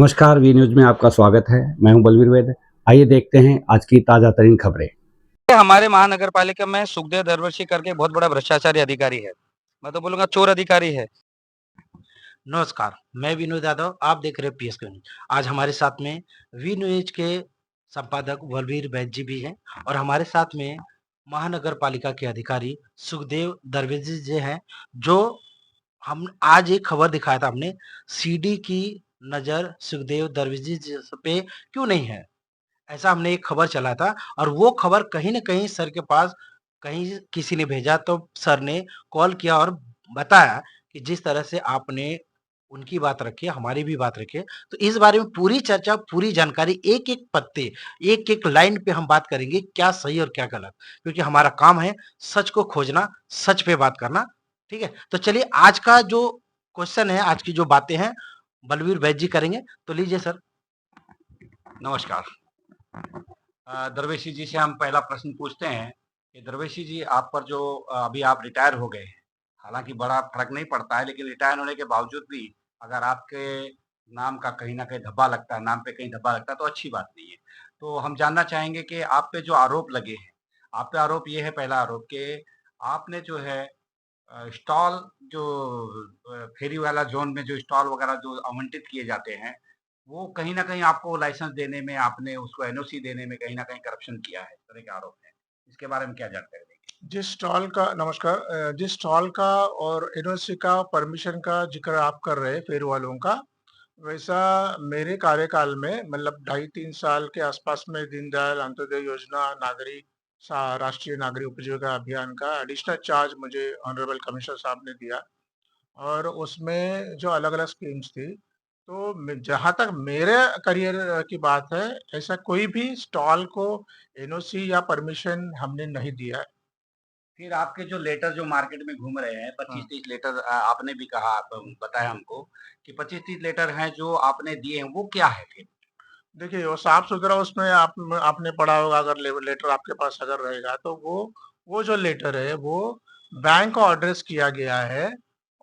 नमस्कार, V news में आपका स्वागत है। मैं हूं बलवीर वैद। आइए देखते हैं आज की ताज़ा तरीन खबरें। हमारे महानगरपालिका में सुखदेव दरवर्षी करके बहुत बड़ा भ्रष्टाचारी अधिकारी है। मैं तो बोलूंगा चोर अधिकारी है। नमस्कार, मैं विनोद यादव, आप देख रहे हैं पीएसके न्यूज। आज हमारे साथ में वी न्यूज के संपादक बलवीर बैद जी भी हैं और हमारे साथ में महानगर पालिका के अधिकारी सुखदेव दरवेजी जी हैं, जो हम आज एक खबर दिखाया था हमने, सीडी की नजर सुखदेव दरवेजी जी पे क्यों नहीं है, ऐसा हमने एक खबर चला था। और वो खबर कहीं न कहीं सर के पास कहीं किसी ने भेजा, तो सर ने कॉल किया और बताया कि जिस तरह से आपने उनकी बात रखी है, हमारी भी बात रखी है। तो इस बारे में पूरी चर्चा, पूरी जानकारी, एक-एक पत्ते, एक-एक लाइन पे हम बात करेंगे, क्या सही और क्या गलत। क्योंकि हमारा काम है सच को खोजना, सच पे बात करना, ठीक है? तो चलिए आज का जो क्वेश्चन है, आज की जो बातें हैं, बलवीर वैद जी करेंगे। तो लीजिए सर। नमस्कार। दरवेशी जी से हम पहला प्रश्न पूछते हैं कि दरवेशी जी, आप पर जो अभी आप रिटायर हो गए हैं, हालांकि बड़ा फर्क नहीं पड़ता है, लेकिन रिटायर होने के बावजूद भी अगर आपके नाम का कहीं ना कहीं धब्बा लगता है, नाम पे कहीं धब्बा लगता है, तो अच्छी बात नहीं है। तो हम जानना चाहेंगे कि आप पे जो आरोप लगे हैं, आप पे आरोप ये है, पहला आरोप कि आपने जो है स्टॉल जो फेरी वाला जोन में जो स्टॉल वगैरह जो आवंटित किए जाते हैं, वो कहीं न कहीं आपको लाइसेंस देने में, आपने उसको एनओसी देने में कहीं न कहीं करप्शन किया है, इस तरह के आरोप हैं। इसके बारे में क्या जानकारी देंगे? जिस स्टॉल का और एनओसी का परमिशन का जिक्र आप कर रहे हैं फेयर वालों का, वैसा मेरे कार्यकाल में मतलब 2.5-3 साल के आसपास में दीनदयाल अंत्योदय योजना राष्ट्रीय नागरिक उपजीविका अभियान का एडिशनल चार्ज मुझे ऑनरेबल कमिश्नर साहब ने दिया और उसमें जो अलग-अलग स्कीम्स थी, तो जहाँ तक मेरे करियर की बात है, ऐसा कोई भी स्टॉल को एनओसी या परमिशन हमने नहीं दिया है। फिर आपके जो लेटर जो मार्केट में घूम रहे हैं, 25-30 लेटर, आपने भी कहा, आप बताया हमको कि 25-30 लेटर हैं जो आपने दिए हैं, वो क्या है फिर? देखिए, वो साफ-सुथरा उसमें आपने पढ़ा होगा, अगर लेटर आपके पास अगर रहेगा, तो वो जो लेटर है, वो बैंक को एड्रेस किया गया है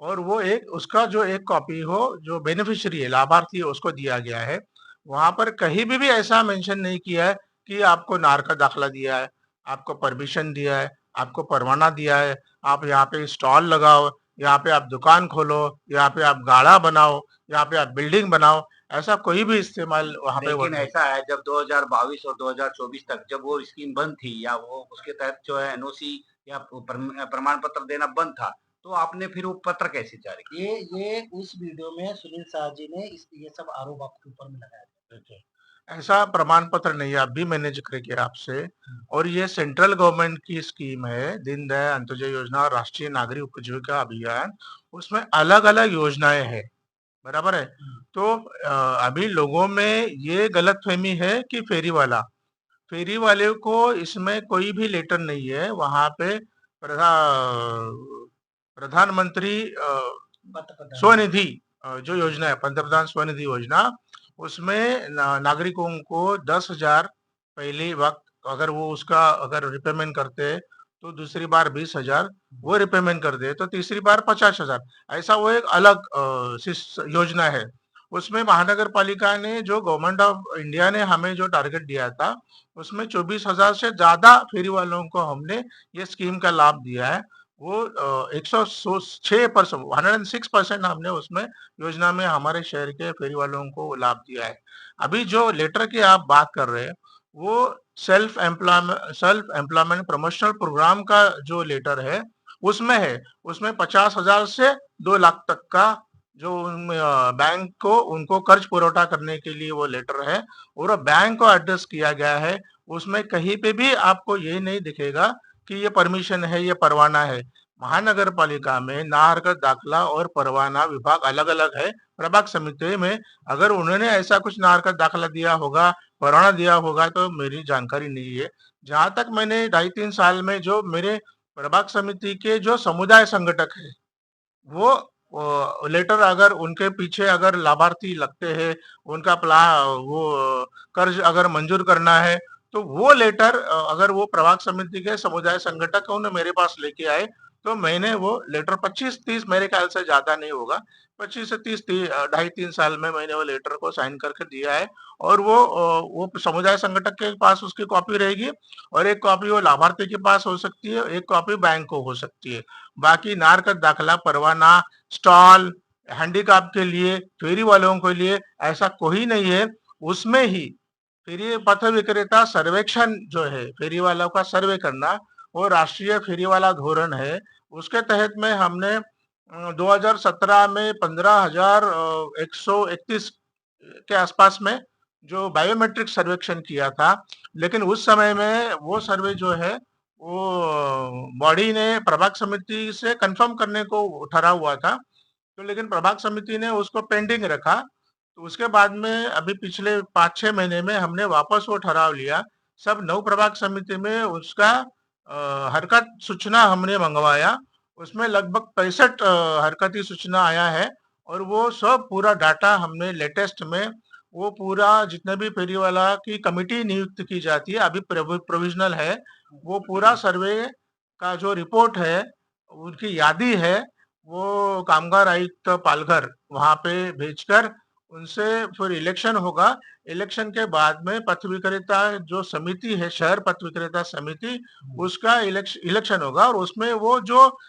और वो एक उसका जो एक कॉपी हो, जो बेनिफिशियरी है, लाभार्थी है, उसको दिया गया है। वहाँ पर कहीं भी ऐसा मेंशन नहीं किया है कि आपको नार का दाखला दिया है, आपको परमिशन दिया है, आपको परवाना दिया है, आप यहाँ पे स्टॉल लगाओ, यहाँ पे आप दुकान खोलो, यहाँ पे आप गाड़ा बनाओ, यहाँ पे आप बिल्डिंग बनाओ। ऐसा कोई भी इस्तेमाल वहाँ पे लेकिन ऐसा है, जब 2022 और 2024 तक जब वो स्कीम बंद थी या वो उसके तहत जो है एनओसी या प्रमाण पत्र देना बंद था, तो आपने फिर वो पत्र कैसे जारी किया? ये उस वीडियो में सुनील शाह जी ने ये सब आरोप आपके ऊपर में लगाया था। देखिए, ऐसा प्रमाण पत्र नहीं है, अभी मैंने जिक्र किया आपसे, और ये सेंट्रल गवर्नमेंट की स्कीम है, दीनदयाल अंत्योदय योजना और राष्ट्रीय नागरिक उपजीविका अभियान। उसमें अलग-अलग योजनाएं हैं, बराबर है। तो अभी लोगों में ये गलतफहमी है कि फेरी वाले को इसमें कोई भी लेटर नहीं है। वहां पे प्रधानमंत्री स्वनिधि जो योजना है, पंतप्रधान स्वनिधि योजना, उसमें नागरिकों को 10,000 पहले वक्त, अगर वो उसका अगर रिपेमेंट करते हैं, तो दूसरी बार 20,000 वो रिपेमेंट कर दे, तो तीसरी बार 50,000, ऐसा वो एक अलग योजना है। उसमें महानगर पालिका ने, जो गवर्नमेंट ऑफ इंडिया ने हमें जो टारगेट दिया था, उसमें 24,000 से ज्यादा फेरी वालों को हमने ये स्कीम का लाभ दिया है। वो 106%, 106% हमने उसमें योजना में हमारे शहर के फेरी वालों को लाभ दिया है। अभी जो लेटर की आप बात कर रहे हैं, वो सेल्फ एम्प्लॉयमेंट प्रमोशनल प्रोग्राम का जो लेटर है, उसमें है। उसमें 50,000 से 2 लाख तक का जो बैंक को उनको कर्ज पुरौठा करने के लिए वो लेटर है, और बैंक को एड्रेस किया गया है। उसमें कहीं पे भी आपको ये नहीं दिखेगा कि ये परमिशन है, ये परवाना है। महानगर पालिका में नाहरकत दाखला और परवाना विभाग अलग-अलग है। प्रभाग समिति में अगर उन्होंने ऐसा कुछ नाहरकत दाखला दिया होगा, परवाना दिया होगा, तो मेरी जानकारी नहीं है। जहाँ तक मैंने 2.5-3 साल में जो मेरे प्रभाग समिति के जो समुदाय संगठक है, वो लेटर अगर उनके पीछे अगर लाभार्थी लगते हैं, उनका वो कर्ज अगर मंजूर करना है, तो वो लेटर अगर वो प्रभाग समिति के समुदाय संगठक उन्हें मेरे पास लेके आए, तो मैंने वो लेटर 25-30 मेरे ख्याल से ज़्यादा नहीं होगा, 25 से 30 ढाई 3 साल में मैंने वो लेटर को साइन करके दिया है और वो समुदाय संगठक के पास उसकी कॉपी रहेगी और एक कॉपी वो लाभार्थी के पास हो सकती है, एक कॉपी बैंक को हो सकती है। बाकी नारकत दाखला, परवाना, स्टॉल, हैंडीकैप के लिए, फेरी वालों के लिए ऐसा कोई नहीं है। उसमें ही फेरी पथ विक्रेता सर्वेक्षण जो है, फेरी वालों का सर्वे करना, वो राष्ट्रीय फेरी वाला धोरण है। उसके तहत में हमने 2017 में 15,131 के आसपास में जो बायोमेट्रिक सर्वेक्षण किया था, लेकिन उस समय में वो सर्वे जो है वो बॉडी ने प्रभाग समिति से कंफर्म करने को ठहरा हुआ था, तो लेकिन प्रभाग समिति ने उसको पेंडिंग रखा। तो उसके बाद में अभी पिछले 5-6 महीने में हमने वापस वो ठहराव लिया। सब 9 प्रभाग समिति में उसका हरकत सूचना हमने मंगवाया। उसमें लगभग 65 हरकती सूचना आया है और वो सब पूरा डाटा हमने लेटेस्ट में वो पूरा जितने भी फेरी वाला की कमिटी नियुक्त की जाती है, अभी प्रोविजनल है, वो पूरा सर्वे का जो रिपोर्ट है, उनकी यादी है, वो कामगार आयुक्त पालघर वहां पे भेजकर उनसे फिर इलेक्शन होगा। इलेक्शन के बाद में पथ विक्रेता जो समिति है, शहर पथ विक्रेता समिति, उसका इलेक्शन होगा और उसमें वो जो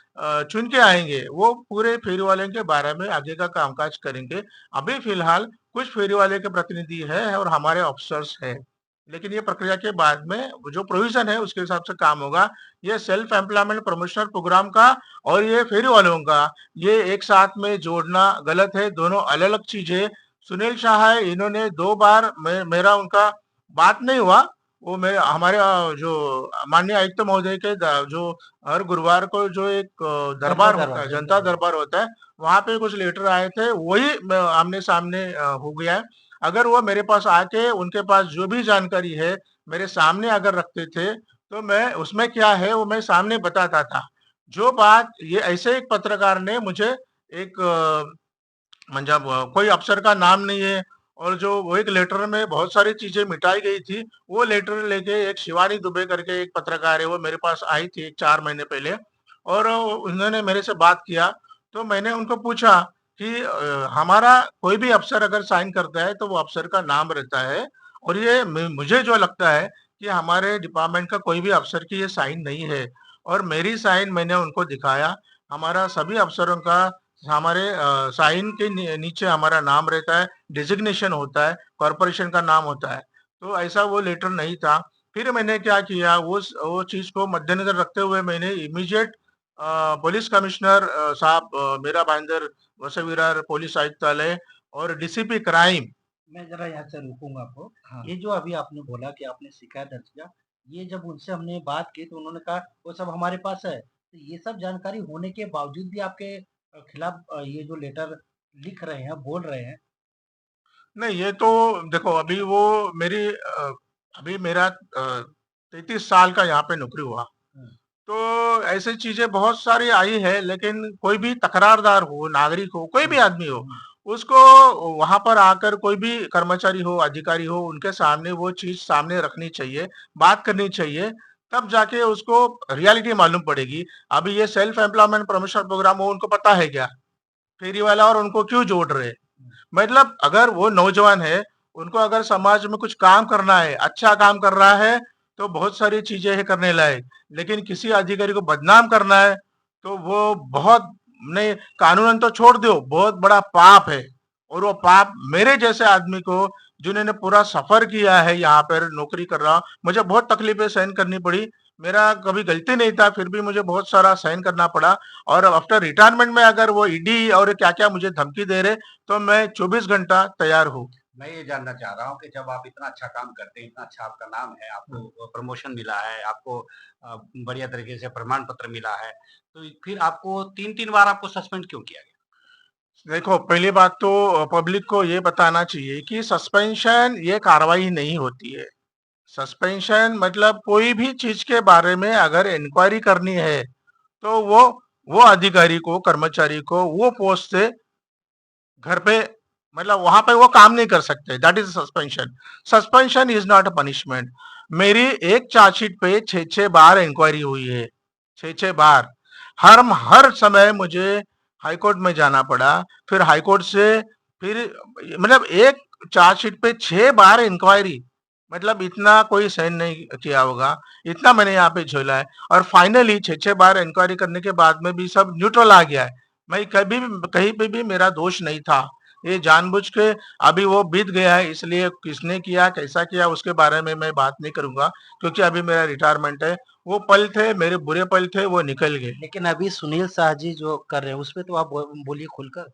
चुन के आएंगे वो पूरे फेरी वाले के बारे में आगे का कामकाज करेंगे। अभी फिलहाल कुछ फेरी वाले के प्रतिनिधि है और हमारे ऑफिसर्स है, लेकिन ये प्रक्रिया के बाद में जो प्रोविजन है उसके हिसाब से काम होगा। ये सेल्फ एम्प्लॉयमेंट प्रमोशनल प्रोग्राम का और ये फेरी वालों का ये एक साथ में जोड़ना गलत है, दोनों अलग अलग चीज है। सुनील शाह है, इन्होंने 2 बार मेरा उनका बात नहीं हुआ, वो मेरे हमारे जो माननीय आयुक्त महोदय के जो हर गुरुवार को जो एक दरबार होता है, जनता दरबार होता है, वहां पे कुछ लेटर आए थे, वही आमने सामने हो गया है। अगर वो मेरे पास आके उनके पास जो भी जानकारी है मेरे सामने अगर रखते थे, तो मैं उसमें क्या है वो मैं सामने बताता था। जो बात ये ऐसे एक पत्रकार ने मुझे एक मतलब कोई अफसर का नाम नहीं है और जो वो एक लेटर में बहुत सारी चीजें मिटाई गई थी, वो लेटर लेके एक शिवानी दुबे करके एक पत्रकार है, वो मेरे पास आई थी 4 महीने पहले और उन्होंने मेरे से बात किया। तो मैंने उनको पूछा कि हमारा कोई भी अफसर अगर साइन करता है तो वो अफसर का नाम रहता है और ये मुझे जो लगता है कि हमारे डिपार्टमेंट का कोई भी अफसर की ये साइन नहीं है और मेरी साइन मैंने उनको दिखाया। हमारा सभी अफसरों का हमारे साइन के नीचे हमारा नाम रहता है, डेजिग्नेशन होता है, कॉर्पोरेशन का नाम होता है। तो ऐसा वो लेटर नहीं था। फिर मैंने क्या किया, वो चीज को मद्देनजर रखते हुए मैंने इमीडिएट पुलिस कमिश्नर साहब मीरा भाईंदर वसई विरार पुलिस आयुक्तालय और डीसीपी क्राइम। मैं जरा यहाँ से रुकूंगा आपको। हाँ। ये जो अभी आपने बोला कि आपने शिकायत दर्ज किया, ये जब उनसे हमने बात की तो उन्होंने कहा वो सब हमारे पास है। तो ये सब जानकारी होने के बावजूद भी आपके खिलाफ ये जो लेटर लिख रहे हैं, बोल रहे हैं। नहीं, ये तो देखो अभी वो मेरी अभी मेरा 33 साल का यहाँ पे नौकरी हुआ, तो ऐसी चीजें बहुत सारी आई है, लेकिन कोई भी तकरारदार हो, नागरिक हो, कोई भी आदमी हो, उसको वहां पर आकर कोई भी कर्मचारी हो, अधिकारी हो, उनके सामने वो चीज सामने रखनी चाहिए, बात करनी चाहिए, तब जाके उसको रियलिटी मालूम पड़ेगी। अभी ये सेल्फ एम्प्लॉयमेंट प्रमोशन प्रोग्राम हो, उनको पता है क्या फेरी वाला और उनको क्यों जोड़ रहे? मतलब अगर वो नौजवान है, उनको अगर समाज में कुछ काम करना है, अच्छा काम कर रहा है, तो बहुत सारी चीजें है करने लायक, लेकिन किसी अधिकारी को बदनाम करना है, तो वो बहुत नहीं, कानूनन तो छोड़ दो, बहुत बड़ा पाप है और वो पाप मेरे जैसे आदमी को जिन्होंने पूरा सफर किया है, यहाँ पर नौकरी कर रहा हूँ, मुझे बहुत तकलीफें सहन करनी पड़ी। मेरा कभी गलती नहीं था, फिर भी मुझे बहुत सारा सहन करना पड़ा और आफ्टर रिटायरमेंट में अगर वो ईडी और क्या-क्या मुझे धमकी दे रहे, तो मैं 24 घंटा तैयार हूँ। मैं ये जानना चाह रहा हूँ कि जब आप इतना अच्छा काम करते हैं, इतना अच्छा आपका नाम है, आपको प्रमोशन मिला है, आपको बढ़िया तरीके से प्रमाण पत्र मिला है, तो फिर आपको 3-3 बार आपको सस्पेंड क्यों किया गया? देखो, पहली बात तो पब्लिक को ये बताना चाहिए कि सस्पेंशन ये कार्रवाई नहीं होती है। सस्पेंशन मतलब कोई भी चीज के बारे में अगर इंक्वायरी करनी है, तो वो अधिकारी को, कर्मचारी को वो पोस्ट से घर पे मतलब वहां पे वो काम नहीं कर सकते, that is suspension. Suspension is not a punishment. मेरी एक चार्जशीट पे 6 बार इंक्वायरी हुई है, 6 बार। हर समय मुझे हाई कोर्ट में जाना पड़ा, फिर हाई कोर्ट से फिर मतलब एक चार्जशीट पे 6 बार इंक्वायरी, मतलब इतना कोई सहन नहीं किया होगा, इतना मैंने यहाँ पे झेला है। और फाइनली 6 बार इंक्वायरी करने के बाद में भी सब न्यूट्रल आ गया है। मैं कभी भी कहीं पे भी मेरा दोष नहीं था। ये जानबूझ के अभी वो बीत गया है, इसलिए किसने किया, कैसा किया उसके बारे में मैं बात नहीं करूँगा, क्योंकि अभी मेरा रिटायरमेंट है। वो पल थे, मेरे बुरे पल थे, वो निकल गए। लेकिन अभी सुनील शाह जी जो कर रहे हैं उसपे तो आप बोलिए खुलकर।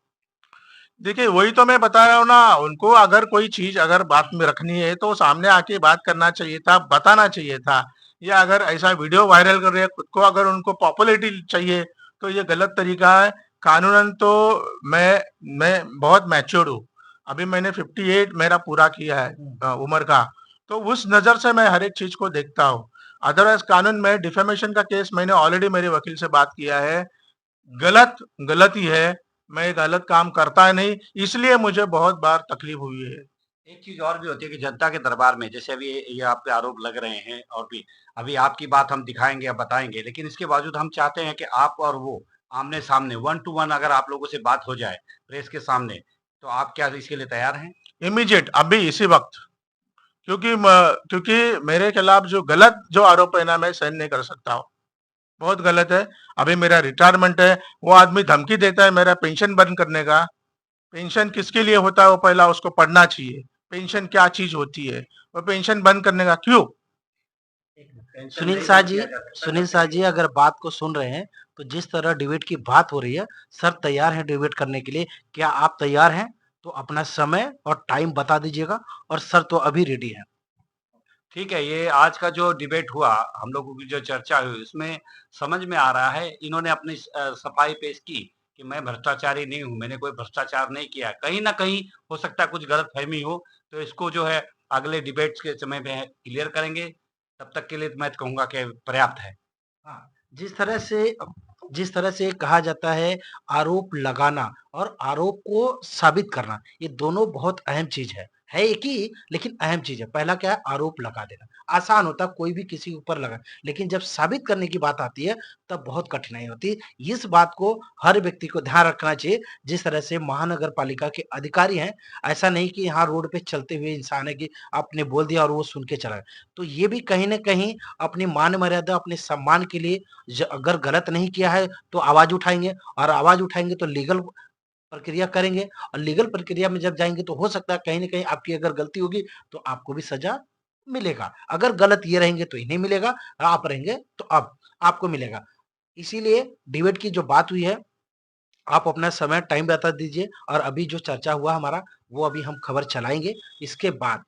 देखिए, वही तो मैं बता रहा हूँ ना, उनको अगर कोई चीज़ अगर बात में रखनी है, तो सामने आके बात करना चाहिए था, बताना चाहिए था। या अगर ऐसा वीडियो वायरल कर रहे हैं, खुद को अगर उनको पॉपुलैरिटी चाहिए, तो ये गलत तरीका है। कानूनन तो मैं बहुत मैच्योर्ड हूँ। अभी मैंने 58 मेरा पूरा किया है उम्र का, तो उस नज़र से मैं हर एक चीज़ को देखता हूँ। अदरवाइज़ कानून में डिफेमेशन का केस मैंने ऑलरेडी मेरे वकील से बात किया है। गलत, गलत ही है। मैं गलत काम करता नहीं, इसलिए मुझे बहुत बार तकलीफ हुई है। एक चीज़ और भी होती है कि जनता के दरबार में जैसे अभी ये आप पे आरोप लग रहे हैं और भी अभी आपकी बात हम दिखाएँगे या बताएँगे, लेकिन इसके बावजूद हम चाहते हैं कि आप और वो आमने-सामने 1 टू 1 अगर आप लोगों से बात हो जाए प्रेस के सामने, तो आप क्या इसके लिए तैयार हैं? इमीडिएट अभी इसी वक़्त, क्योंकि मेरे खिलाफ जो गलत जो आरोप है ना, मैं सहन नहीं कर सकता हूँ। बहुत गलत है। अभी मेरा रिटायरमेंट है, वो आदमी धमकी देता है मेरा पेंशन बंद करने का। पेंशन किसके लिए होता है वो पहला उसको पढ़ना चाहिए। पेंशन क्या चीज़ होती है? वो पेंशन बंद करने का क्यों? सुनील शाह जी, सुनील शाह जी अगर बात को सुन रहे हैं तो जिस तरह डिबेट की बात हो रही है, सर तैयार हैं डिबेट करने के लिए। क्या आप तैयार हैं? तो अपना समय और टाइम बता दीजिएगा और सर तो अभी रेडी हैं। ठीक है, ये आज का जो डिबेट हुआ, हम लोगों की जो चर्चा हुई, उसमें समझ में आ रहा है, इन्होंने अपनी सफाई पेश की कि मैं भ्रष्टाचारी नहीं हूँ, मैंने कोई भ्रष्टाचार नहीं किया। कहीं न कहीं हो सकता है कुछ गलतफ़हमी हो, तो इसको जो है अगले डिबेट्स के समय में क्लियर करेंगे। तब तक के लिए तो मैं तो कहूँगा कि पर्याप्त है। हाँ, जिस तरह से कहा जाता है आरोप लगाना और आरोप को साबित करना, ये दोनों बहुत अहम चीज़ है। है एक ही लेकिन अहम चीज़ है। पहला क्या है आरोप लगा देना, आसान होता है कोई भी किसी के ऊपर लगा, लेकिन जब साबित करने की बात आती है तब बहुत कठिनाई होती है। इस बात को हर व्यक्ति को ध्यान रखना चाहिए। जिस तरह से महानगर पालिका के अधिकारी हैं, ऐसा नहीं कि यहाँ रोड पे चलते हुए इंसान है कि आपने बोल दिया और वो सुन के चला गया। तो ये भी कहीं न कहीं अपनी मान-मर्यादा, अपने सम्मान के लिए अगर गलत नहीं किया है तो आवाज़ उठाएँगे और आवाज़ उठाएँगे तो लीगल प्रक्रिया करेंगे और लीगल प्रक्रिया में जब जाएँगे तो हो सकता है कहीं न कहीं आपकी अगर गलती होगी तो आपको भी सज़ा मिलेगा। अगर गलत ये रहेंगे तो इन्हें मिलेगा, आप रहेंगे तो आपको मिलेगा। इसीलिए डिबेट की जो बात हुई है, आप अपना समय टाइम बता दीजिए और अभी जो चर्चा हुआ हमारा वो अभी हम खबर चलाएँगे। इसके बाद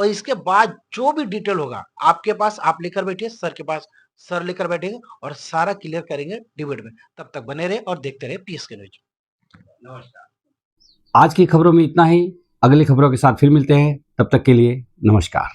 इसके बाद जो भी डिटेल होगा आपके पास आप लेकर बैठिए, सर के पास सर लेकर बैठेंगे और सारा क्लियर करेंगे डिबेट में। तब तक बने रहिए और देखते रहिए पीएसके न्यूज़। नमस्कार। आज की खबरों में इतना ही। अगली खबरों के साथ फिर मिलते हैं, तब तक के लिए नमस्कार।